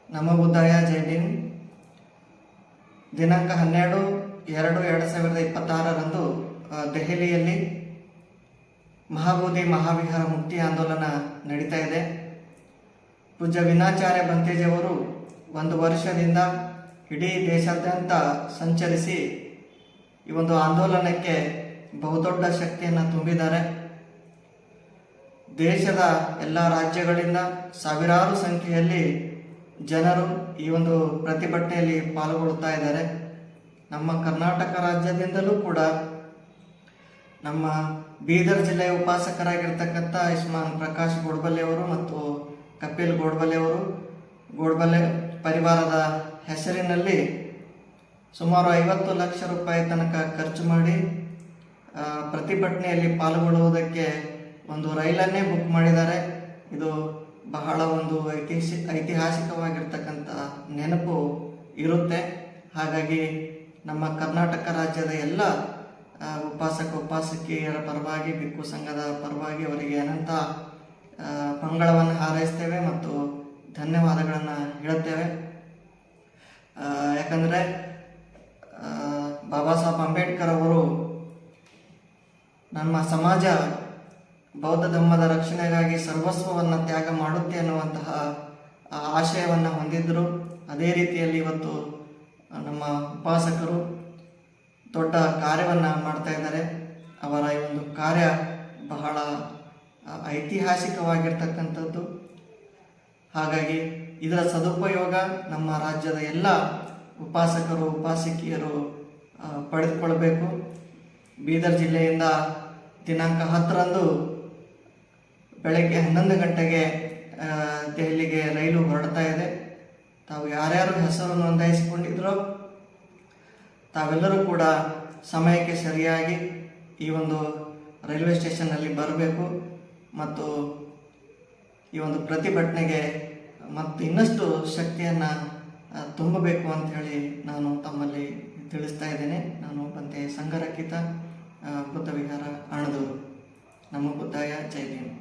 ನಮೋ ಬುದ್ಧಾಯ ಜೈ ಭೀಮ್. ದಿನಾಂಕ 12/2/2026 ದೆಹಲಿಯಲ್ಲಿ ಮಹಾಬೋಧಿ ಮಹಾವಿಹಾರ ಮುಕ್ತಿ ಆಂದೋಲನ ನಡೀತಾ ಇದೆ. ಪೂಜ್ಯ ವಿನಾಚಾರ್ಯ ಬಂತೇಜಿಯವರು 1 ವರ್ಷದಿಂದ ಇಡೀ ದೇಶಾದ್ಯಂತ ಸಂಚರಿಸಿ ಈ ಒಂದು ಆಂದೋಲನಕ್ಕೆ ಬಹುದೊಡ್ಡ ಶಕ್ತಿಯನ್ನು ತುಂಬಿದ್ದಾರೆ. ದೇಶದ ಎಲ್ಲ ರಾಜ್ಯಗಳಿಂದ ಸಾವಿರಾರು ಸಂಖ್ಯೆಯಲ್ಲಿ ಜನರು ಈ ಒಂದು ಪ್ರತಿಭಟನೆಯಲ್ಲಿ ಪಾಲ್ಗೊಳ್ಳುತ್ತಾ ಇದ್ದಾರೆ. ನಮ್ಮ ಕರ್ನಾಟಕ ರಾಜ್ಯದಿಂದಲೂ ಕೂಡ ನಮ್ಮ ಬೀದರ್ ಜಿಲ್ಲೆಯ ಉಪಾಸಕರಾಗಿರ್ತಕ್ಕಂಥ ಇಸ್ಮಾನ್ ಪ್ರಕಾಶ್ ಗೋಡ್ಬಲ್ಲೆಯವರು ಮತ್ತು ಕಪಿಲ್ ಗೋಡ್ಬಲ್ಲೆಯವರು ಗೋಡ್ಬಲ್ಲೆ ಪರಿವಾರದ ಹೆಸರಿನಲ್ಲಿ ಸುಮಾರು 50 ಲಕ್ಷ ರೂಪಾಯಿ ತನಕ ಖರ್ಚು ಮಾಡಿ ಪ್ರತಿಭಟನೆಯಲ್ಲಿ ಪಾಲ್ಗೊಳ್ಳುವುದಕ್ಕೆ ಒಂದು ರೈಲನ್ನೇ ಬುಕ್ ಮಾಡಿದ್ದಾರೆ. ಇದು ಬಹಳ ಒಂದು ಐತಿಹಾಸಿಕವಾಗಿರ್ತಕ್ಕಂಥ ನೆನಪು ಇರುತ್ತೆ. ಹಾಗಾಗಿ ನಮ್ಮ ಕರ್ನಾಟಕ ರಾಜ್ಯದ ಎಲ್ಲ ಉಪಾಸಕಿಯರ ಪರವಾಗಿ, ಭಿಕ್ಕು ಸಂಘದ ಪರವಾಗಿ ಅವರಿಗೆ ಅನಂತ ಮಂಗಳವನ್ನು ಹಾರೈಸ್ತೇವೆ ಮತ್ತು ಧನ್ಯವಾದಗಳನ್ನು ಹೇಳುತ್ತೇವೆ. ಯಾಕಂದರೆ ಬಾಬಾ ಸಾಹೇಬ್ ಅಂಬೇಡ್ಕರ್ ಅವರು ನಮ್ಮ ಸಮಾಜ ಬೌದ್ಧ ಧರ್ಮದ ರಕ್ಷಣೆಗಾಗಿ ಸರ್ವಸ್ವವನ್ನು ತ್ಯಾಗ ಮಾಡುತ್ತೆ ಅನ್ನುವಂತಹ ಆಶಯವನ್ನು ಹೊಂದಿದ್ದರು. ಅದೇ ರೀತಿಯಲ್ಲಿ ಇವತ್ತು ನಮ್ಮ ಉಪಾಸಕರು ದೊಡ್ಡ ಕಾರ್ಯವನ್ನು ಮಾಡ್ತಾ ಇದ್ದಾರೆ. ಅವರ ಈ ಒಂದು ಕಾರ್ಯ ಬಹಳ ಐತಿಹಾಸಿಕವಾಗಿರ್ತಕ್ಕಂಥದ್ದು. ಹಾಗಾಗಿ ಇದರ ಸದುಪಯೋಗ ನಮ್ಮ ರಾಜ್ಯದ ಎಲ್ಲ ಉಪಾಸಕರು ಉಪಾಸಕಿಯರು ಪಡೆದುಕೊಳ್ಬೇಕು. ಬೀದರ್ ಜಿಲ್ಲೆಯಿಂದ ದಿನಾಂಕ 10ರಂದು ಬೆಳಗ್ಗೆ 11 ಗಂಟೆಗೆ ದೆಹಲಿಗೆ ರೈಲು ಹೊರಡ್ತಾ ಇದೆ. ತಾವು ಯಾರ್ಯಾರು ಹೆಸರು ನೋಂದಾಯಿಸಿಕೊಂಡಿದ್ರೋ ತಾವೆಲ್ಲರೂ ಕೂಡ ಸಮಯಕ್ಕೆ ಸರಿಯಾಗಿ ಈ ಒಂದು ರೈಲ್ವೆ ಸ್ಟೇಷನ್ನಲ್ಲಿ ಬರಬೇಕು ಮತ್ತು ಈ ಒಂದು ಪ್ರತಿಭಟನೆಗೆ ಮತ್ತು ಇನ್ನಷ್ಟು ಶಕ್ತಿಯನ್ನು ತುಂಬಬೇಕು ಅಂತ ಹೇಳಿ ನಾನು ತಮ್ಮಲ್ಲಿ ತಿಳಿಸ್ತಾ ಇದ್ದೇನೆ. ನಾನು ಬಂತೆ ಸಂಘರಕ್ಷಿತ ಬುದ್ಧ ವಿಹಾರ ಆಣದೂರು. ನಮೋ ಬುದ್ಧಾಯ ಜೈ ಭೀಮ್.